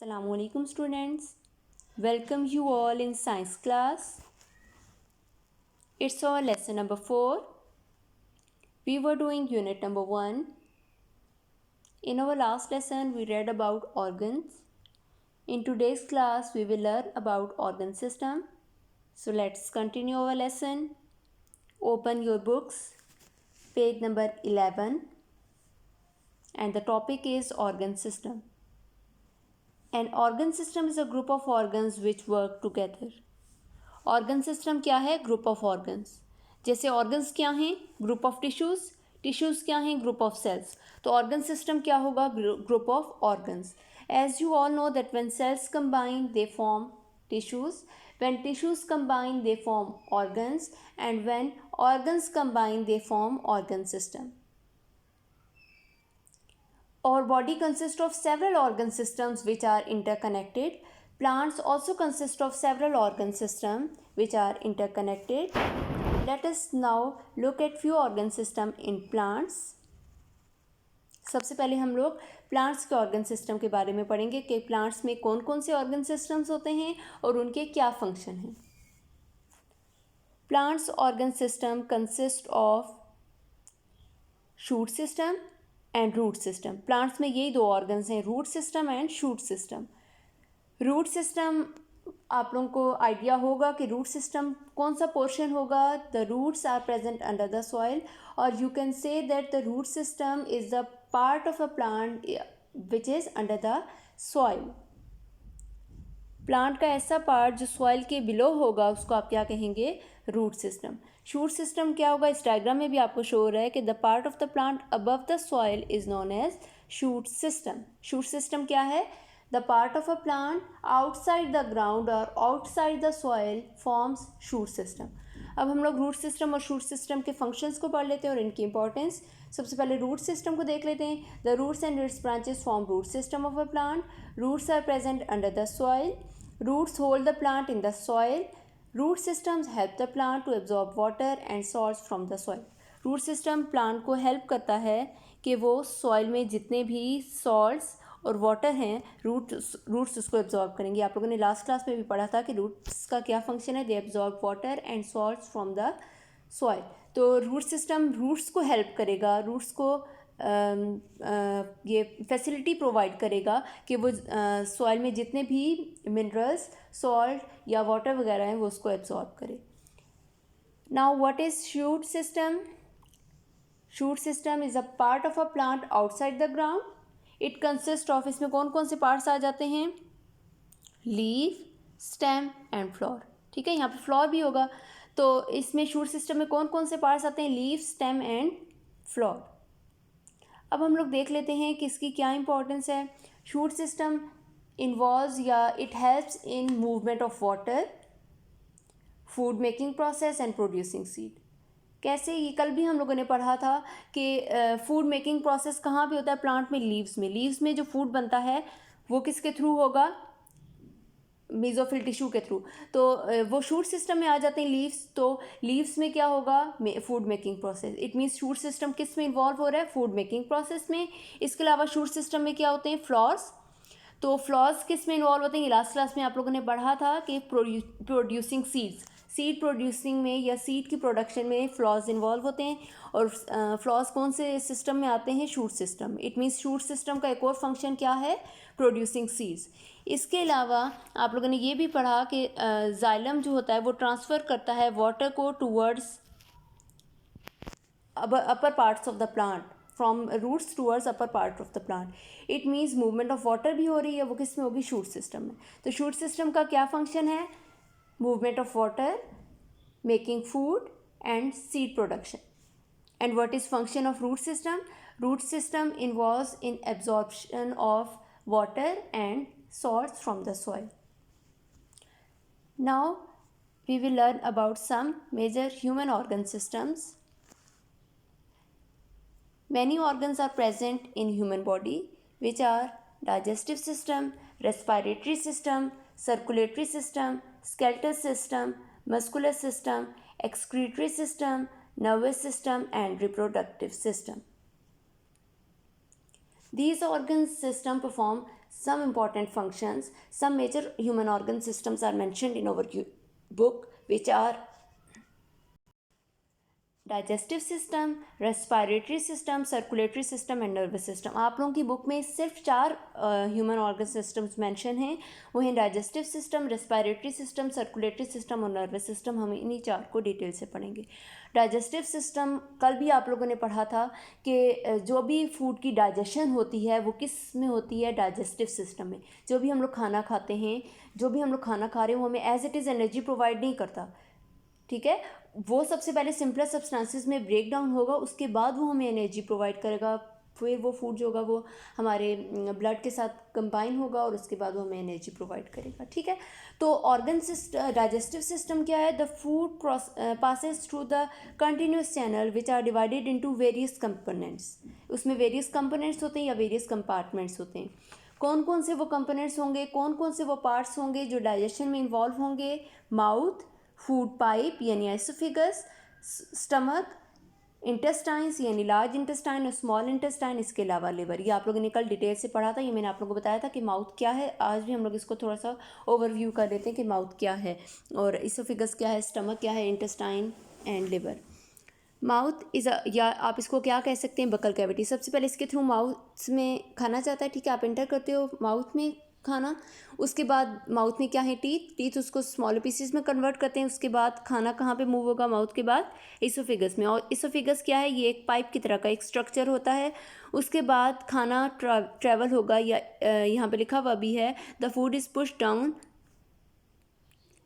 Assalamualaikum students. Welcome you all in science class. It's our lesson number 4. We were doing unit number 1. In our last lesson we read about organs. In today's class we will learn about organ system. So let's continue our lesson. Open your books. Page number 11. And the topic is organ system. An organ system is a group of organs which work together. Organ system क्या है? Group of organs. जैसे organs क्या हैं? Group of tissues. Tissues क्या हैं? Group of cells. तो organ system क्या होगा? Group of organs. As you all know that when cells combine they form tissues, when tissues combine they form organs, and when organs combine they form organ system. Our body consists of several organ systems which are interconnected. Plants also consist of several organ systems which are interconnected. Let us now look at few organ system in plants. सबसे पहले हम लोग plants के organ system के बारे में पढ़ेंगे कि प्लांट्स में कौन कौन से ऑर्गन सिस्टम्स होते हैं और उनके क्या फंक्शन हैं. Plants organ system consist of shoot system and root system. Plants में यही दो ऑर्गन्स हैं, root system and shoot system. Root system आप लोगों को आइडिया होगा कि रूट सिस्टम कौन सा पोर्शन होगा. The roots are present under the soil, और you can say that the root system is the part of a plant which is under the soil. Plant का ऐसा पार्ट जो soil के below होगा उसको आप क्या कहेंगे? Root system. शूट सिस्टम क्या होगा? इस डायग्राम में भी आपको शो हो रहा है कि the part of the plant above the soil is known as shoot system. Shoot system क्या है? The part of a plant outside the ground और outside the soil forms shoot system. अब हम लोग रूट सिस्टम और shoot system के functions को पढ़ लेते हैं और इनकी इंपॉर्टेंस. सबसे पहले रूट सिस्टम को देख लेते हैं. The roots and its branches form root system of a plant. Roots are present under the soil. Roots hold the plant in the soil. Root systems help the plant to absorb water and salts from the soil. Root system plant को help करता है कि वो soil में जितने भी salts और water हैं roots उसको absorb करेंगे. आप लोगों ने last class में भी पढ़ा था कि roots का क्या function है. They absorb water and salts from the soil. तो root system roots को help करेगा, roots को ये फैसिलिटी प्रोवाइड करेगा कि वो सॉइल में जितने भी मिनरल्स, सॉल्ट या वाटर वगैरह हैं वो उसको एब्जॉर्ब करे. Now what is shoot system? Shoot system is a part of a plant outside the ground. It consist of, इसमें कौन कौन से पार्ट्स आ जाते हैं? Leaf, stem and floor. ठीक है, यहाँ पे फ्लोर भी होगा. तो इसमें शूट सिस्टम में कौन कौन से पार्ट्स आते हैं? Leaf, stem and floor. अब हम लोग देख लेते हैं कि इसकी क्या इंपॉर्टेंस है. शूट सिस्टम इन्वॉल्व्स या it helps in movement of water, food making process and producing seed. कैसे? ये कल भी हम लोगों ने पढ़ा था कि फूड मेकिंग प्रोसेस कहाँ पे होता है? प्लांट में, लीव्स में. लीव्स में जो फूड बनता है वो किसके थ्रू होगा? मेसोफिल टिश्यू के थ्रू. तो वो शूट सिस्टम में आ जाते हैं लीव्स. तो लीव्स में क्या होगा? Food making process. It means shoot system किस में इन्वॉल्व हो रहा है? फूड मेकिंग प्रोसेस में. इसके अलावा शूट सिस्टम में क्या होते हैं? फ्लावर्स. तो फ्लावर्स किस में इन्वॉल्व होते हैं? लास्ट क्लास में आप लोगों ने पढ़ा था कि प्रोड्यूसिंग सीड्स, सीड प्रोड्यूसिंग में या सीड की प्रोडक्शन में फ्लावर्स इन्वॉल्व होते हैं. और फ्लावर्स कौन से सिस्टम में आते हैं? Shoot system. It means shoot system का एक और फंक्शन क्या है? Producing seeds. इसके अलावा आप लोगों ने ये भी पढ़ा कि जाइलम जो होता है वो ट्रांसफ़र करता है वाटर को towards upper parts of the plant, from roots towards upper part of the plant. It means movement of water भी हो रही है, वो किस में होगी? शूट सिस्टम में. तो शूट सिस्टम का क्या फंक्शन है? Movement of water, making food and seed production. And what is function of root system? Root system involves in absorption of water and salts from the soil. Now we will learn about some major human organ systems. Many organs are present in human body which are digestive system, respiratory system, circulatory system, skeletal system, muscular system, excretory system, nervous system and reproductive system. These organ systems perform some important functions. Some major human organ systems are mentioned in our book, which are digestive system, respiratory system, circulatory system and nervous system. आप लोगों की book में सिर्फ 4 human organ systems mention हैं. वो हैं digestive system, respiratory system, circulatory system और nervous system. हम इन्हीं 4 को डिटेल से पढ़ेंगे. डाइजेस्टिव सिस्टम कल भी आप लोगों ने पढ़ा था कि जो भी फूड की डाइजेशन होती है वो किस में होती है, डाइजेस्टिव सिस्टम में. जो भी हम लोग खाना खाते हैं, जो भी हम लोग खाना खा रहे हैं वो हमें as it is energy provide नहीं करता. ठीक है, वो सबसे पहले सिंपलर सब्सटेंसेस में ब्रेक डाउन होगा, उसके बाद वो हमें एनर्जी प्रोवाइड करेगा. फिर वो फूड जो होगा वो हमारे ब्लड के साथ कंबाइन होगा और उसके बाद वो हमें एनर्जी प्रोवाइड करेगा. ठीक है, तो ऑर्गन सिस्टम, डाइजेस्टिव सिस्टम क्या है? The food passes through the continuous channel which are divided into various components. उसमें वेरियस कंपोनेंट्स होते हैं या वेरियस कंपार्टमेंट्स होते हैं. कौन कौन से वो कंपोनेंट्स होंगे, कौन कौन से वो पार्ट्स होंगे जो डाइजेशन में इन्वॉल्व होंगे? माउथ, फूड पाइप यानी एसोफेगस, स्टमक, इंटेस्टाइन्स यानी लार्ज इंटेस्टाइन और स्मॉल इंटेस्टाइन, इसके अलावा लिवर. ये आप लोगों ने कल डिटेल से पढ़ा था. ये मैंने आप लोगों को बताया था कि माउथ क्या है. आज भी हम लोग इसको थोड़ा सा ओवरव्यू कर लेते हैं कि माउथ क्या है और एसोफेगस क्या है, स्टमक क्या है, intestine and liver. Mouth is या आप इसको क्या कह सकते हैं, बकल कैविटी. सबसे पहले इसके थ्रू माउथ में खाना जाता है. ठीक है, आप एंटर करते हो माउथ में खाना. उसके बाद माउथ में क्या है, टीथ उसको स्मॉल पीसेस में कन्वर्ट करते हैं. उसके बाद खाना कहाँ पे मूव होगा? माउथ के बाद इसोफेगस में. और इसोफेगस क्या है? ये एक पाइप की तरह का एक स्ट्रक्चर होता है. उसके बाद खाना ट्रैवल होगा या यहाँ पे लिखा हुआ भी है the food is push down.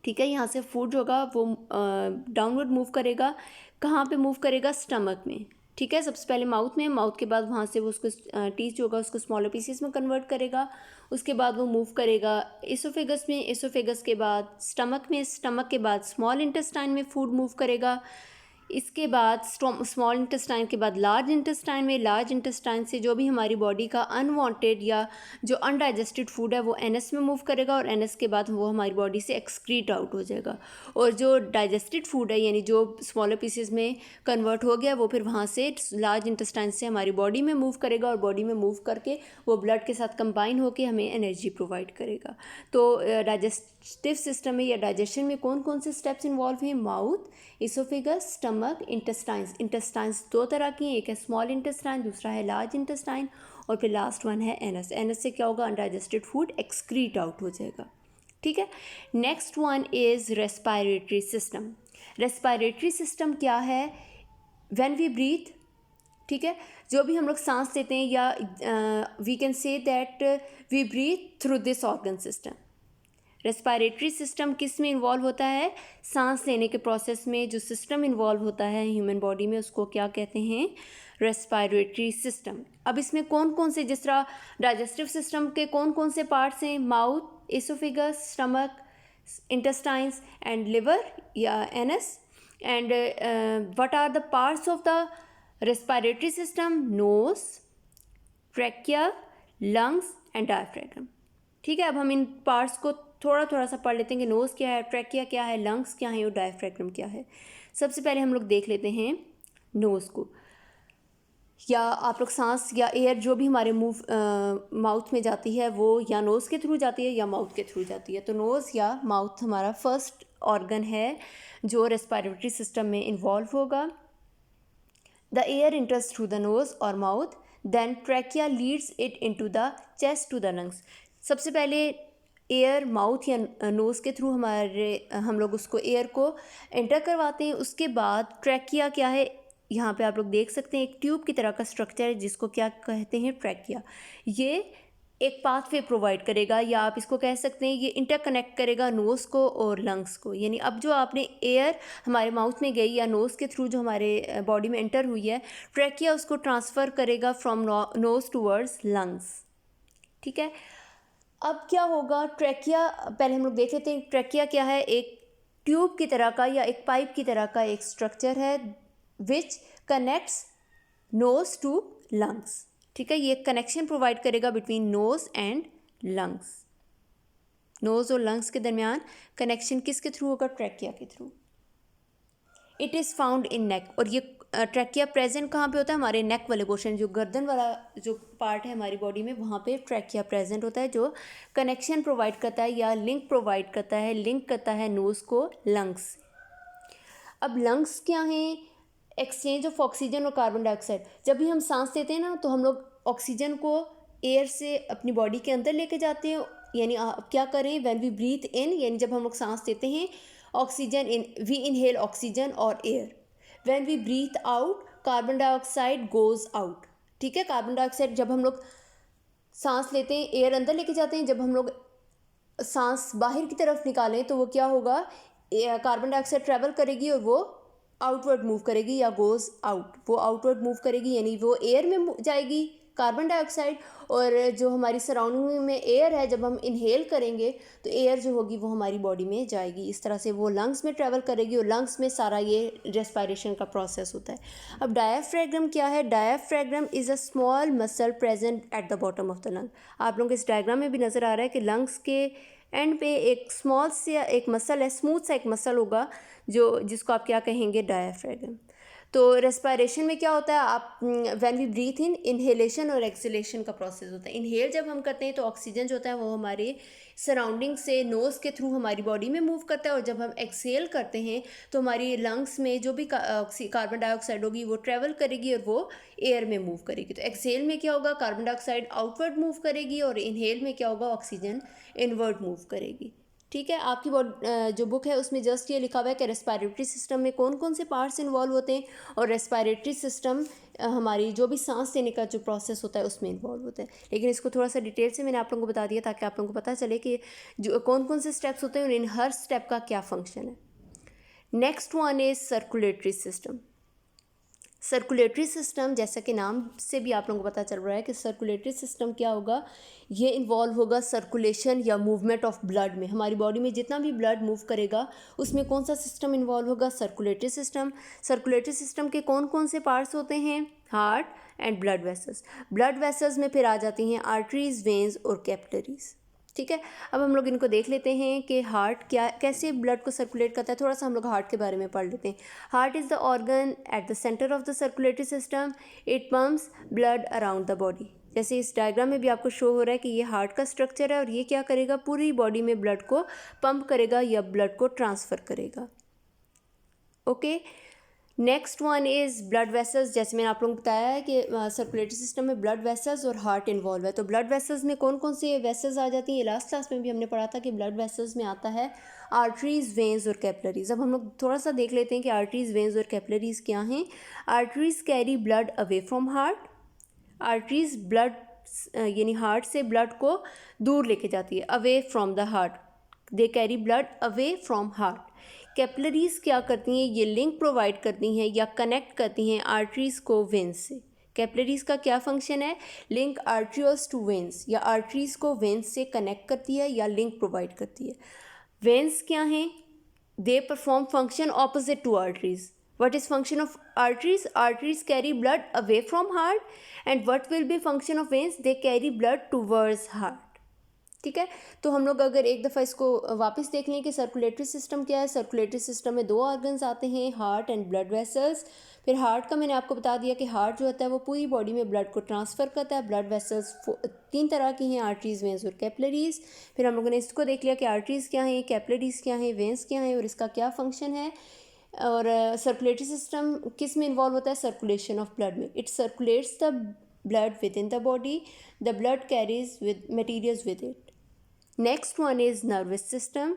ठीक है, यहाँ से फूड होगा वो डाउनवर्ड मूव करेगा. कहाँ पे मूव करेगा? स्टमक में. ठीक है, सबसे पहले माउथ में, माउथ के बाद वहाँ से वो उसको टीथ होगा उसको स्मॉलर पीसेस में कन्वर्ट करेगा. उसके बाद वो मूव करेगा एसोफेगस में, एसोफेगस के बाद स्टमक में, स्टमक के बाद स्मॉल इंटेस्टाइन में फूड मूव करेगा. इसके बाद स्मॉल इंटेस्टाइन के बाद लार्ज इंटेस्टाइन में, लार्ज इंटेस्टाइन से जो भी हमारी बॉडी का अनवांटेड या जो अनडाइजेस्टेड फूड है वो एनएस में मूव करेगा और एनएस के बाद वो हमारी बॉडी से एक्सक्रीट आउट हो जाएगा. और जो डाइजेस्टेड फूड है यानी जो स्मॉलर पीसेस में कन्वर्ट हो गया वो फिर वहाँ से लार्ज इंटेस्टाइन से हमारी बॉडी में मूव करेगा और बॉडी में मूव करके वो ब्लड के साथ कंबाइन होकर हमें एनर्जी प्रोवाइड करेगा. तो डाइजेस्टिव सिस्टम में या डाइजेशन में कौन कौन से स्टेप्स इन्वॉल्व हैं? Mouth, oesophagus, stomach, intestines. Intestines 2 तरह की हैं, एक है स्मॉल इंटेस्टाइन, दूसरा है लार्ज इंटेस्टाइन और फिर लास्ट वन है एनस. एनस से क्या होगा? अनडाइजेस्टेड फूड एक्सक्रीट आउट हो जाएगा. ठीक है, next one is respiratory system. Respiratory system क्या है? व्हेन वी ब्रीथ, ठीक है, जो भी हम लोग सांस लेते हैं या we can say that we breathe through this organ system. Respiratory system किस में इन्वॉल्व होता है? सांस लेने के प्रोसेस में जो सिस्टम इन्वॉल्व होता है ह्यूमन बॉडी में उसको क्या कहते हैं? Respiratory system. अब इसमें कौन कौन से, जिस तरह डाइजेस्टिव सिस्टम के कौन कौन से पार्ट्स हैं? Mouth, oesophagus, stomach, intestines and liver या anus. And what are the parts of the respiratory system? Nose, trachea, lungs and diaphragm. ठीक है, अब हम इन पार्ट्स को थोड़ा थोड़ा सा पढ़ लेते हैं कि नोज़ क्या है, ट्रैकिया क्या है, लंग्स क्या है और डायफ्रागम क्या है. सबसे पहले हम लोग देख लेते हैं नोज़ को. या आप लोग सांस या एयर जो भी हमारे माउथ में जाती है वो या नोज़ के थ्रू जाती है या माउथ के थ्रू जाती है. तो नोज़ या माउथ हमारा फर्स्ट ऑर्गन है जो रेस्पिरेटरी सिस्टम में इन्वॉल्व होगा. The air enters through the nose और mouth, then trachea leads it into the chest to the lungs. सबसे पहले एयर माउथ या नोज़ के थ्रू हम लोग उसको एयर को एंटर करवाते हैं. उसके बाद ट्रैकिया क्या है? यहाँ पे आप लोग देख सकते हैं एक ट्यूब की तरह का स्ट्रक्चर है जिसको क्या कहते हैं? ट्रैकिया. ये एक पाथवे प्रोवाइड करेगा या आप इसको कह सकते हैं ये इंटरकनेक्ट करेगा नोज़ को और लंग्स को. यानी अब जो आपने एयर हमारे माउथ में गई या नोज़ के थ्रू जो हमारे बॉडी में एंटर हुई है, ट्रैकिया उसको ट्रांसफ़र करेगा फ्रॉम नोज़ टूवर्ड्स लंग्स. ठीक है, अब क्या होगा? ट्रैकिया पहले हम लोग देख लेते हैं. ट्रैकिया क्या है? एक ट्यूब की तरह का या एक पाइप की तरह का एक स्ट्रक्चर है which connects nose to lungs. ठीक है, ये कनेक्शन प्रोवाइड करेगा between nose and lungs. Nose और लंग्स के दरमियान कनेक्शन किसके थ्रू होगा? ट्रैकिया के through. It is found in neck. और ये ट्रैकिया प्रेजेंट कहाँ पे होता है? हमारे नेक वाले पोर्शन, जो गर्दन वाला जो पार्ट है हमारी बॉडी में, वहाँ पे ट्रैकिया प्रेजेंट होता है, जो कनेक्शन प्रोवाइड करता है या लिंक प्रोवाइड करता है, लिंक करता है नोज़ को लंग्स। अब लंग्स क्या हैं? एक्सचेंज ऑफ ऑक्सीजन और कार्बन डाइऑक्साइड। जब भी हम सांस लेते हैं ना, तो हम लोग ऑक्सीजन को एयर से अपनी बॉडी के अंदर लेके जाते हैं, यानी क्या करें, व्हेन वी ब्रीथ इन, यानी जब हम लोग सांस लेते हैं oxygen in, we inhale oxygen और air. When we breathe out, carbon dioxide goes out. ठीक है, कार्बन डाइऑक्साइड जब हम लोग सांस लेते हैं, एयर अंदर लेके जाते हैं, जब हम लोग सांस बाहर की तरफ निकालें तो वो क्या होगा, कार्बन डाइऑक्साइड ट्रैवल करेगी और वो आउटवर्ड मूव करेगी या गोज़ आउट, वो आउटवर्ड मूव करेगी, यानी वो एयर में जाएगी कार्बन डाइऑक्साइड, और जो हमारी सराउंडिंग में एयर है, जब हम इनहेल करेंगे तो एयर जो होगी वो हमारी बॉडी में जाएगी, इस तरह से वो लंग्स में ट्रैवल करेगी और लंग्स में सारा ये रेस्पिरेशन का प्रोसेस होता है। अब डायाफ्रागम क्या है? Diaphragm is a small muscle present at the bottom of the lung. आप लोगों को इस डायग्राम में भी नज़र आ रहा है कि लंग्स के एंड पे एक स्मॉल से एक मसल है, स्मूथ सा एक मसल होगा, जो जिसको आप क्या कहेंगे, डायाफ्रागम। तो रेस्पिरेशन में क्या होता है, आप when we breathe in, inhalation और एक्सहेलेशन का प्रोसेस होता है। इनहेल जब हम करते हैं तो ऑक्सीजन जो होता है वो हमारे सराउंडिंग से नोज़ के थ्रू हमारी बॉडी में मूव करता है, और जब हम एक्सहेल करते हैं तो हमारी लंग्स में जो भी कार्बन डाइऑक्साइड होगी वो ट्रैवल करेगी और वो एयर में मूव करेगी। तो एक्सहेल में क्या होगा, कार्बन डाइऑक्साइड आउटवर्ड मूव करेगी, और इनहेल में क्या होगा, ऑक्सीजन इनवर्ड मूव करेगी। ठीक है, आपकी जो बुक है उसमें जस्ट ये लिखा हुआ है कि रेस्पिरेटरी सिस्टम में कौन कौन से पार्ट्स इन्वॉल्व होते हैं, और रेस्पिरेटरी सिस्टम हमारी जो भी सांस लेने का जो प्रोसेस होता है उसमें इन्वॉल्व होता है। लेकिन इसको थोड़ा सा डिटेल से मैंने आप लोगों को बता दिया ताकि आप लोगों को पता चले कि जो कौन कौन से स्टेप्स होते हैं और इन हर स्टेप का क्या फंक्शन है। Next one is circulatory system. Circulatory system, जैसा कि नाम से भी आप लोगों को पता चल रहा है कि सर्कुलेटरी सिस्टम क्या होगा, ये इन्वॉल्व होगा सर्कुलेशन या मूवमेंट ऑफ ब्लड में। हमारी बॉडी में जितना भी ब्लड मूव करेगा उसमें कौन सा सिस्टम इन्वॉल्व होगा, सर्कुलेटरी सिस्टम। सर्कुलेटरी सिस्टम के कौन कौन से पार्ट्स होते हैं, heart and blood vessels. Blood vessels में फिर आ जाती हैं आर्टरीज, वेन्स और कैपिलरीज। ठीक है, अब हम लोग इनको देख लेते हैं कि हार्ट क्या, कैसे ब्लड को सर्कुलेट करता है। थोड़ा सा हम लोग हार्ट के बारे में पढ़ लेते हैं। Heart is the organ at the centre of the circulatory system, it pumps blood around the body. जैसे इस डायग्राम में भी आपको शो हो रहा है कि ये हार्ट का स्ट्रक्चर है, और ये क्या करेगा, पूरी बॉडी में ब्लड को पंप करेगा या ब्लड को ट्रांसफ़र करेगा। Okay, next one is blood vessels. जैसे मैंने आप लोगों को बताया है कि सर्कुलेटरी सिस्टम में ब्लड वेसल्स और हार्ट इन्वॉल्व है। तो ब्लड वेसल्स में कौन कौन से वेसल्स आ जाती हैं, लास्ट क्लास में भी हमने पढ़ा था कि ब्लड वेसल्स में आता है आर्टरीज, वेन्स और कैपिलरीज। अब हम लोग थोड़ा सा देख लेते हैं कि आर्टरीज, वेन्स और कैपिलरीज क्या हैं। Arteries carry blood away from heart. Arteries blood यानी हार्ट से ब्लड को दूर लेके जाती है, away from the heart, they carry blood away from heart. Capillaries क्या करती हैं, ये लिंक प्रोवाइड करती हैं या कनेक्ट करती हैं आर्टरीज़ को वेन्स से। कैपिलरीज का क्या फंक्शन है, लिंक आर्टरियोल्स टू वेन्स, या आर्टरीज़ को वेन्स से कनेक्ट करती है या लिंक प्रोवाइड करती है। वेन्स क्या हैं, they perform function opposite to arteries. What is function of arteries? Arteries carry blood away from heart, and what will be function of veins? They carry blood towards heart. ठीक है, तो हम लोग अगर एक दफ़ा इसको वापस देख लें कि सर्कुलेटरी सिस्टम क्या है। सर्कुलेटरी सिस्टम में दो ऑर्गन्स आते हैं, हार्ट एंड ब्लड वेसल्स। फिर हार्ट का मैंने आपको बता दिया कि हार्ट जो होता है वो पूरी बॉडी में ब्लड को ट्रांसफ़र करता है। ब्लड वेसल्स तीन तरह की हैं, आर्टरीज, वेंस और कैपिलरीज। फिर हम लोगों ने इसको देख लिया कि आर्टरीज क्या हैं, कैपिलरीज क्या हैं, वेंस क्या हैं और इसका क्या फंक्शन है। और सर्कुलेटरी सिस्टम किस में इन्वॉल्व होता है, सर्कुलेशन ऑफ ब्लड में। It circulates the blood with in the body, the blood carries with materials with it. Next one is nervous system.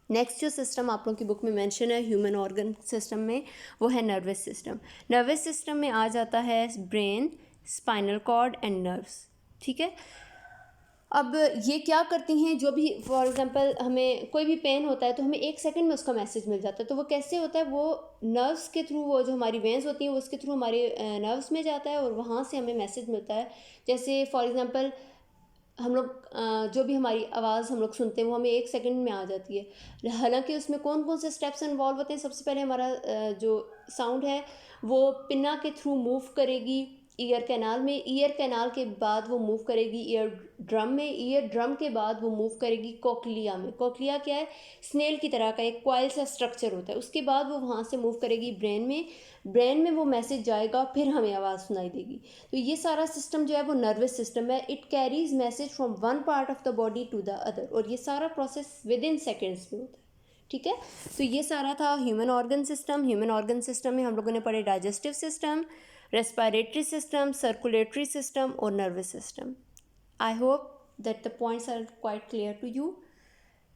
Next जो सिस्टम आप लोगों की बुक में मेंशन है ह्यूमन ऑर्गन सिस्टम में, वो है नर्वस सिस्टम। नर्वस सिस्टम में आ जाता है brain, spinal cord and nerves. ठीक है, अब ये क्या करती हैं, जो भी फॉर एग्जांपल हमें कोई भी पेन होता है तो हमें 1 सेकंड में उसका मैसेज मिल जाता है। तो वो कैसे होता है, वो नर्व्स के थ्रू, वो जो हमारी वेंस होती हैं वो उसके थ्रू हमारे नर्व्स में जाता है और वहाँ से हमें मैसेज मिलता है। जैसे फॉर एग्जांपल हम लोग जो भी हमारी आवाज़ हम लोग सुनते हैं वो हमें 1 सेकंड में आ जाती है। हालांकि उसमें कौन कौन से स्टेप्स इन्वॉल्व होते हैं, सबसे पहले हमारा जो साउंड है वो पिन्ना के थ्रू मूव करेगी ईयर कैनाल में, ईयर कैनाल के बाद वो मूव करेगी ईयर ड्रम में, ईयर ड्रम के बाद वो मूव करेगी कोक्लिया में। कोक्लिया क्या है? स्नेल की तरह का एक कॉइल सा स्ट्रक्चर होता है। उसके बाद वो वहाँ से मूव करेगी ब्रेन में, ब्रेन में वो मैसेज जाएगा, फिर हमें आवाज़ सुनाई देगी। तो ये सारा सिस्टम जो है वो नर्वस सिस्टम है। It carries message from one part of the body to the other, और ये सारा प्रोसेस विद इन सेकेंड्स में होता है। ठीक है, तो ये सारा था human organ system. Human organ system में हम लोगों ने पढ़े digestive system, respiratory system, circulatory system और nervous system. I hope that the points are quite clear to you.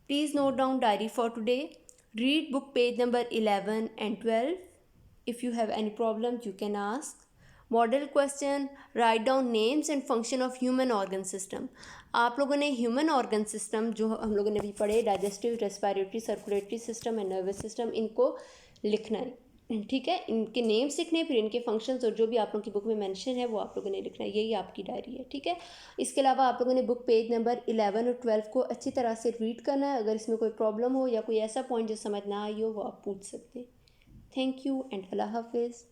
Please note down diary for today. Read book page number 11 and 12. If you have any problems, you can ask. Model question: write down names and function of human organ system. आप लोगों ने human organ system जो हम लोगों ने भी पढ़े, digestive, respiratory, circulatory system and nervous system, इनको लिखना है। ठीक है, इनके नेम्स लिखने, फिर इनके फंक्शंस और जो भी आप लोगों की बुक में मेंशन है वो आप लोगों ने लिखना है। यही आपकी डायरी है। ठीक है, इसके अलावा आप लोगों ने बुक पेज नंबर 11 और 12 को अच्छी तरह से रीड करना है। अगर इसमें कोई प्रॉब्लम हो या कोई ऐसा पॉइंट जो समझ ना आई हो वो आप पूछ सकते हैं। थैंक यू एंड अल्लाह हाफिज़।